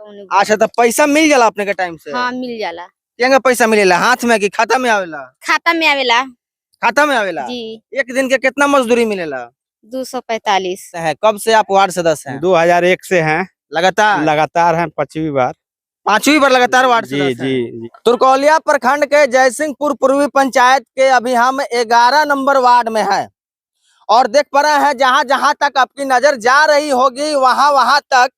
कौन अच्छा तो पैसा मिल जाला अपने के टाइम से? हाँ मिल जाला। केंगा पैसा मिलेला, हाथ में कि खाता में आवेला? खाता में आवेला खाता में आवेला। जी। एक दिन के कितना मजदूरी मिलेला? 245। है कब से आप वार्ड सदस्य हैं? 2001 से हैं, लगातार हैं 5वीं बार। 5वीं बार लगातार वार्ड जी सदस्य जी हैं। जी। तुरकौलिया प्रखंड के जयसिंहपुर पूर्वी पंचायत के अभी हम 11 नंबर वार्ड में है और देख पा रहे हैं जहां जहां तक आपकी नजर जा रही होगी वहां वहां तक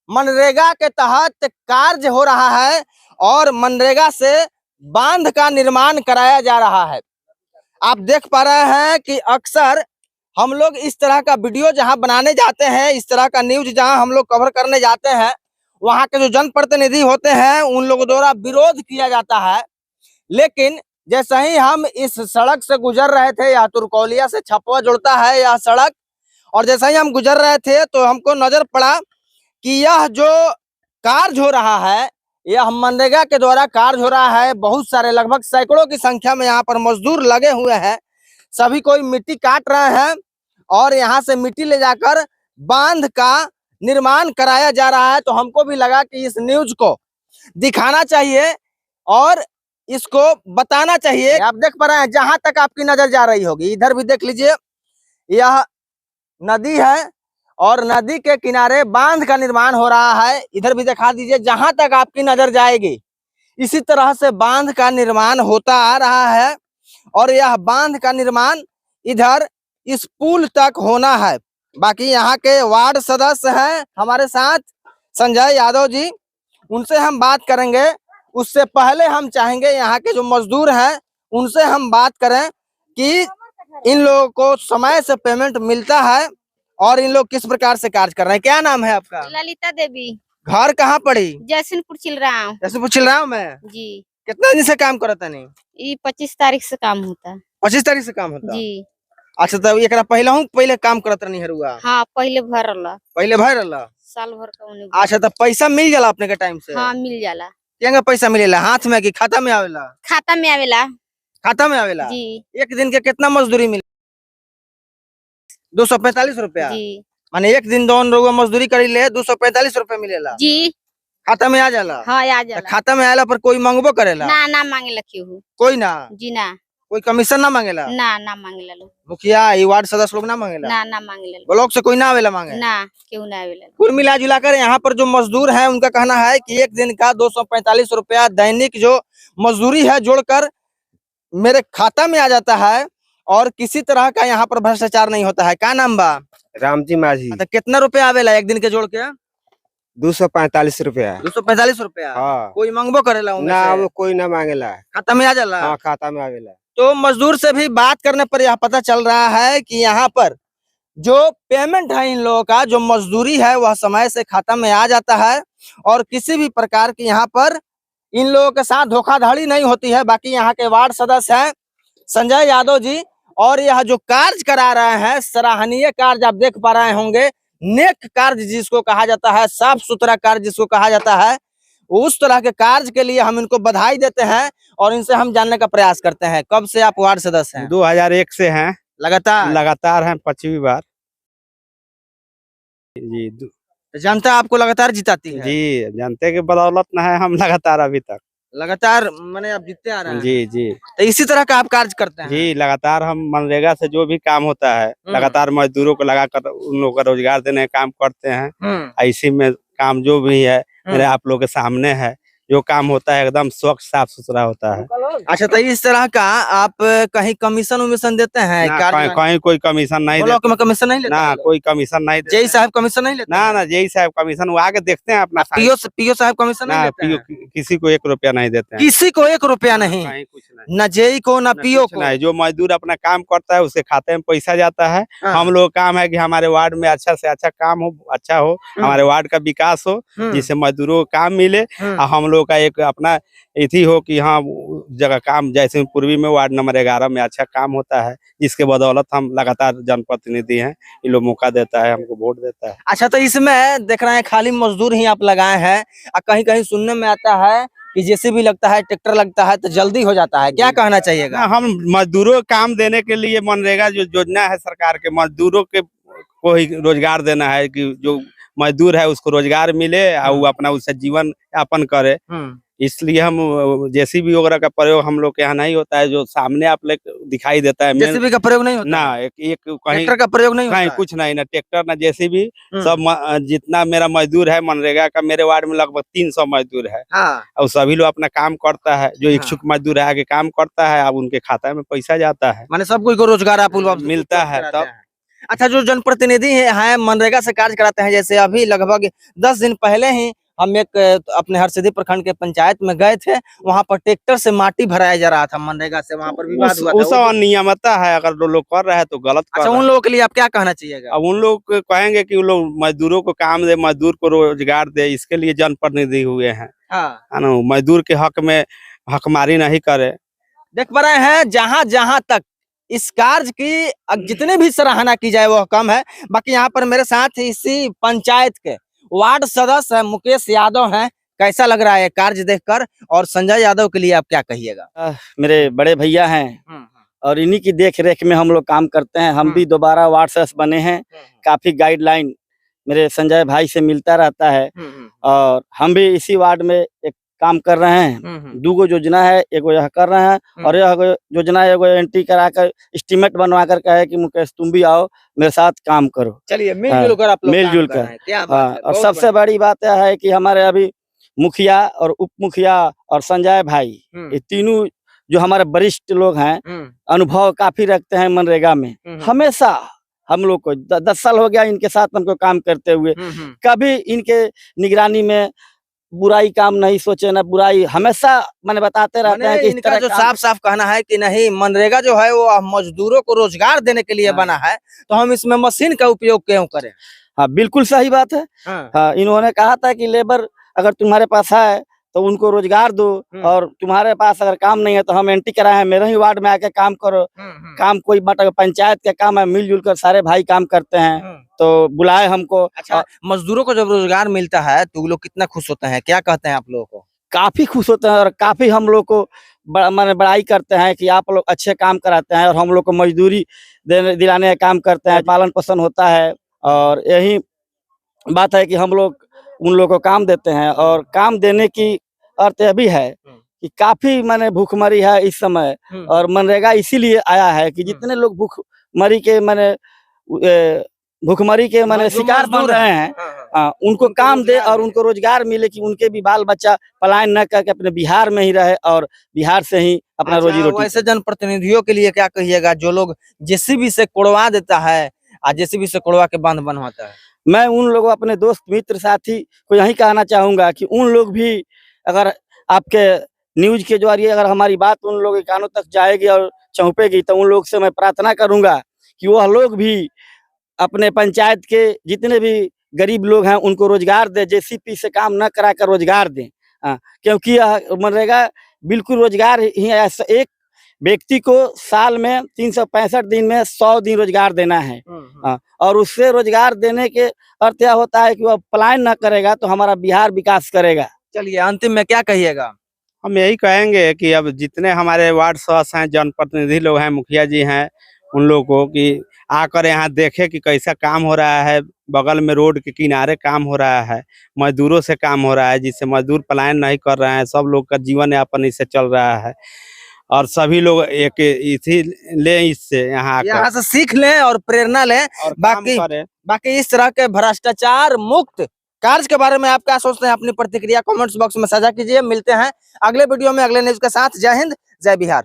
मनरेगा के तहत कार्य हो रहा है और मनरेगा से बांध का निर्माण कराया जा रहा है। आप देख पा रहे हैं कि अक्सर हम लोग इस तरह का वीडियो जहां बनाने जाते हैं, इस तरह का न्यूज जहां हम लोग कवर करने जाते हैं, वहां के जो जनप्रतिनिधि होते हैं उन लोगों द्वारा विरोध किया जाता है। लेकिन जैसे ही हम इस सड़क से गुजर रहे थे, या तुरकौलिया से छपवा जुड़ता है यह सड़क, और जैसे ही हम गुजर रहे थे तो हमको नजर पड़ा कि यह जो कार्य हो रहा है यह मनरेगा के द्वारा कार्य हो रहा है। बहुत सारे लगभग सैकड़ों की संख्या में यहाँ पर मजदूर लगे हुए हैं। सभी कोई मिट्टी काट रहे हैं और यहाँ से मिट्टी ले जाकर बांध का निर्माण कराया जा रहा है। तो हमको भी लगा कि इस न्यूज को दिखाना चाहिए और इसको बताना चाहिए। आप देख पा रहे हैं जहां तक आपकी नजर जा रही होगी, इधर भी देख लीजिए, यह नदी है और नदी के किनारे बांध का निर्माण हो रहा है। इधर भी दिखा दीजिए, जहां तक आपकी नजर जाएगी इसी तरह से बांध का निर्माण होता आ रहा है और यह बांध का निर्माण इधर इस पुल तक होना है। बाकी यहाँ के वार्ड सदस्य हैं हमारे साथ, संजय यादव जी, उनसे हम बात करेंगे। उससे पहले हम चाहेंगे यहाँ के जो मजदूर हैं उनसे हम बात करें कि इन लोगों को समय से पेमेंट मिलता है और इन लोग किस प्रकार से कार्य कर रहे हैं। क्या नाम है आपका? ललिता देवी। घर कहाँ पड़ी? जयसिंहपुर चिलराव। जैसे पूछ रहा हूँ मैं जी। कितना दिन से काम करता नहीं? ये 25 तारीख से काम होता है। 25 तारीख से काम होता? जी। अच्छा तो एकरा पहले काम करत नहीं हरुआ? हाँ पहले भरला। पहले भर रहा साल भर कौन। अच्छा तो पैसा मिल जाला अपने के टाइम से? हाँ मिल जाला। केंगा पैसा मिलेला, हाथ में कि खाता में आवेला? खाता में आवेला खाता में आवेला। जी। एक दिन के कितना मजदूरी मिले? 245 रुपया। जी माने एक दिन दोन लोग मजदूरी करी ले 245 रुपया मिलेला। जी। खाता में आ जाला? हाँ आ तो जाला। खाता में आयला पर कोई मांगबो करेला? ना मांगे केहू। कोई ना? जी ना। कोई कमीशन ना मांगेला? ना मांगे लोग। मुखिया ये वार्ड सदस्य लोग ना मांगेला? ना मांगे लोग। ब्लॉक से कोई ना आवेला मांगे? ना केहू ना आवेला। कुल मिला जुला कर यहाँ पर जो मजदूर हैं उनका कहना है कि एक दिन का 245 रुपया दैनिक जो मजदूरी है जोड़कर मेरे खाता में आ जाता है और किसी तरह का यहाँ पर भ्रष्टाचार नहीं होता है। क्या नाम बा? रामजी माझी। तो कितना रुपया आवेला एक दिन के जोड़ के? 245 रुपया। 245 रुपया। हाँ। कोई मांगबो करेला? ना वो कोई ना मांगेला। खाता में आ जाला? हाँ खाता में आवेला। तो मजदूर से भी बात करने पर यह पता चल रहा है कि यहाँ पर जो पेमेंट है इन लोगों का, जो मजदूरी है वह समय से खाता में आ जाता है और किसी भी प्रकार की यहाँ पर इन लोगों के साथ धोखाधड़ी नहीं होती है। बाकी यहाँ के वार्ड सदस्य हैं संजय यादव जी और यह जो कार्य करा रहे हैं सराहनीय कार्य आप देख पा रहे होंगे, नेक कार्य जिसको कहा जाता है, साफ सुथरा कार्य जिसको कहा जाता है, उस तरह के कार्य के लिए हम इनको बधाई देते हैं और इनसे हम जानने का प्रयास करते हैं। कब से आप वार्ड सदस्य हैं? 2001 से हैं, लगातार हैं 5वीं बार। जी जनता आपको लगातार जिताती है? जी, जनते के बदौलत न है हम लगातार अभी तक। लगातार मैंने आप जीतते आ रहे हैं? जी जी। तो इसी तरह का आप कार्य करते हैं? जी लगातार हम मनरेगा से जो भी काम होता है लगातार मजदूरों को लगाकर उन लोगों का रोजगार देने का काम करते हैं। ऐसी में काम जो भी है मेरे आप लोग के सामने है, जो काम होता है एकदम स्वच्छ साफ सुथरा होता है। अच्छा तो इस तरह का आप कहीं कमीशन उमीशन देते हैं? कहीं कोई कमीशन नहीं ब्लॉक में कमीशन नहीं लेते? ना कोई कमीशन नहीं। जेई साहब कमीशन नहीं लेते? ना जेई साहब कमीशन वो आके देखते हैं अपना। पीओ साहब कमीशन नहीं लेते हैं? किसी को 1 रुपया नहीं देते हैं। किसी को 1 रुपया नहीं? कुछ नहीं, न जेई को न पीओ को? नहीं, जो मजदूर अपना काम करता है उसके खाते में पैसा जाता है। हम लोग काम है कि हमारे वार्ड में अच्छा से अच्छा काम हो, अच्छा हो, हमारे वार्ड का विकास हो, जिससे मजदूरों को काम मिले और हम लोग का एक अपना इथी हो कि हाँ जगह काम, जैसे पूर्वी में वार्ड नंबर 11 में अच्छा काम होता है, जिसके बदौलत हम लगातार जनप्रतिनिधि हैं, ये लोग मौका देता है, हमको वोट देता है। अच्छा तो इसमें देख रहे हैं खाली मजदूर ही आप लगाए हैं और कहीं कहीं सुनने में आता है कि जैसे भी लगता है ट्रैक्टर लगता है तो जल्दी हो जाता है, क्या कहना चाहिएगा? हम मजदूरों को काम देने के लिए मनरेगा जो योजना है सरकार के, मजदूरों के को ही रोजगार देना है कि जो मजदूर है उसको रोजगार मिले और वो अपना उससे जीवन यापन करे। इसलिए हम जेसीबी वगैरह का प्रयोग हम लोग के यहाँ नहीं होता है, जो सामने आप लोग दिखाई देता है। जेसीबी का प्रयोग नहीं होता ना, एक कहीं ट्रैक्टर का प्रयोग नहीं होता कहीं है? कुछ नहीं, ना ट्रैक्टर ना जेसीबी। सब जितना मेरा मजदूर है मनरेगा का, मेरे वार्ड में लगभग 300 मजदूर है। और सभी लोग अपना काम करता है, जो इच्छुक मजदूर है आगे काम करता है, अब उनके खाता में पैसा जाता है, माने सब कोई को रोजगार आप मिलता है। तब अच्छा, जो जनप्रतिनिधि हैं मनरेगा से कार्य कराते हैं, जैसे अभी लगभग 10 दिन पहले ही हम एक अपने हरसिद्धि प्रखंड के पंचायत में गए थे, वहां पर ट्रैक्टर से माटी भराया जा रहा था मनरेगा से, वहां पर विवाद हुआ था। वो अनियमितता है, अगर लोग कर रहे हैं तो गलत कर अच्छा, रहे हैं। उन लोगों के लिए आप क्या कहना चाहिएगा? अब उन लोग को कहेंगे कि वो लोग मजदूरों को काम दे, मजदूर को रोजगार दे, इसके लिए जनप्रतिनिधि हुए हैं, है ना। मजदूर के हक में हकमारी नहीं करे। देख पा रहे हैं, जहां जहां तक इस कार्य की जितने भी सराहना की जाए वह कम है। बाकी यहाँ पर मेरे साथ इसी पंचायत के वार्ड सदस्य है मुकेश यादव हैं। कैसा लग रहा है कार्य देखकर, और संजय यादव के लिए आप क्या कहिएगा? मेरे बड़े भैया हैं और इन्हीं की देख रेख में हम लोग काम करते हैं। हम भी दोबारा वार्ड सदस्य बने हैं। काफी गाइडलाइन मेरे संजय भाई से मिलता रहता है और हम भी इसी वार्ड में एक काम कर रहे हैं। 2 योजना है, एक यह कर रहे हैं और यह योजना एगो एंट्री करा कर एस्टीमेट बनवा कर कहे कि मुकेश तुम भी आओ मेरे साथ काम करो। चलिए मिलजुल कर आप लोग मिलजुल कर, क्या बात है, और सबसे बड़ी बात यह है कि हमारे अभी मुखिया और उप मुखिया और संजय भाई, ये तीनों जो हमारे वरिष्ठ लोग हैं, अनुभव काफी रखते हैं मनरेगा में। हमेशा हम लोग को 10 साल हो गया इनके साथ हमको काम करते हुए, कभी इनके निगरानी में बुराई काम नहीं सोचे, ना बुराई, हमेशा मैंने बताते रहते हैं कि इनका जो साफ साफ कहना है कि नहीं, मनरेगा जो है वो मजदूरों को रोजगार देने के लिए बना है, तो हम इसमें मशीन का उपयोग क्यों करें? हाँ, बिल्कुल सही बात है। हाँ, इन्होंने कहा था कि लेबर अगर तुम्हारे पास है तो उनको रोजगार दो, और तुम्हारे पास अगर काम नहीं है तो हम एंट्री कराए हैं, मेरे ही वार्ड में आके काम करो। काम कोई पंचायत का काम है, मिलजुल कर सारे भाई काम करते हैं, तो बुलाए हमको। अच्छा, मजदूरों को जब रोजगार मिलता है तो वो लोग कितना खुश होते हैं, क्या कहते हैं आप लोगों को? काफी खुश होते हैं और काफी हम लोग को माने बड़ाई करते हैं कि आप लोग अच्छे काम कराते हैं और हम लोग को मजदूरी दिलाने का काम करते हैं, पालन पोषण होता है। और यही बात है कि हम लोग उन लोगों को काम देते हैं, और काम देने की अर्थ यह भी है कि काफी माने भूखमरी है इस समय, और मनरेगा इसीलिए आया है कि जितने लोग भूखमरी के माने शिकार बन रहे हैं, उनको काम दे और उनको रोजगार मिले, कि उनके भी बाल बच्चा पलायन न करके अपने बिहार में ही रहे और बिहार से ही अपना रोजी रोटी। वैसे जनप्रतिनिधियों के लिए क्या कहिएगा जो लोग जेसीबी से कोड़वा देता है और जेसीबी से कोड़वा के बांध बनवाता है? मैं उन लोगों, अपने दोस्त मित्र साथी को यही कहना चाहूंगा कि उन लोग भी, अगर आपके न्यूज के जरिए अगर हमारी बात उन लोगों के कानों तक जाएगी और चौंपेगी, तो उन लोग से मैं प्रार्थना करूंगा कि वह लोग भी अपने पंचायत के जितने भी गरीब लोग हैं उनको रोजगार दे, जेसीपी से काम न करा कर रोजगार दें। क्योंकि यह मनरेगा बिल्कुल रोजगार ही है। एक व्यक्ति को साल में 365 दिन में 100 दिन रोजगार देना है, और उससे रोजगार देने के अर्थ यह होता है कि वह पलायन न करेगा तो हमारा बिहार विकास करेगा। चलिए, अंतिम में क्या कहिएगा? हम यही कहेंगे कि अब जितने हमारे वार्ड सदस्य हैं, जनप्रतिनिधि लोग हैं, मुखिया जी हैं, उन लोगों को कि आकर यहाँ देखे कि कैसा काम हो रहा है। बगल में रोड के किनारे काम हो रहा है, मजदूरों से काम हो रहा है, जिससे मजदूर पलायन नहीं कर रहे हैं, सब लोग का जीवन यापन इससे चल रहा है, और सभी लोग एक इसी ले इससे यहाँ से सीख लें और प्रेरणा लें, और बाकी इस तरह के भ्रष्टाचार मुक्त कार्य के बारे में आप क्या सोचते हैं? अपनी प्रतिक्रिया कमेंट्स बॉक्स में साझा कीजिए। मिलते हैं अगले वीडियो में अगले न्यूज के साथ। जय हिंद, जय बिहार।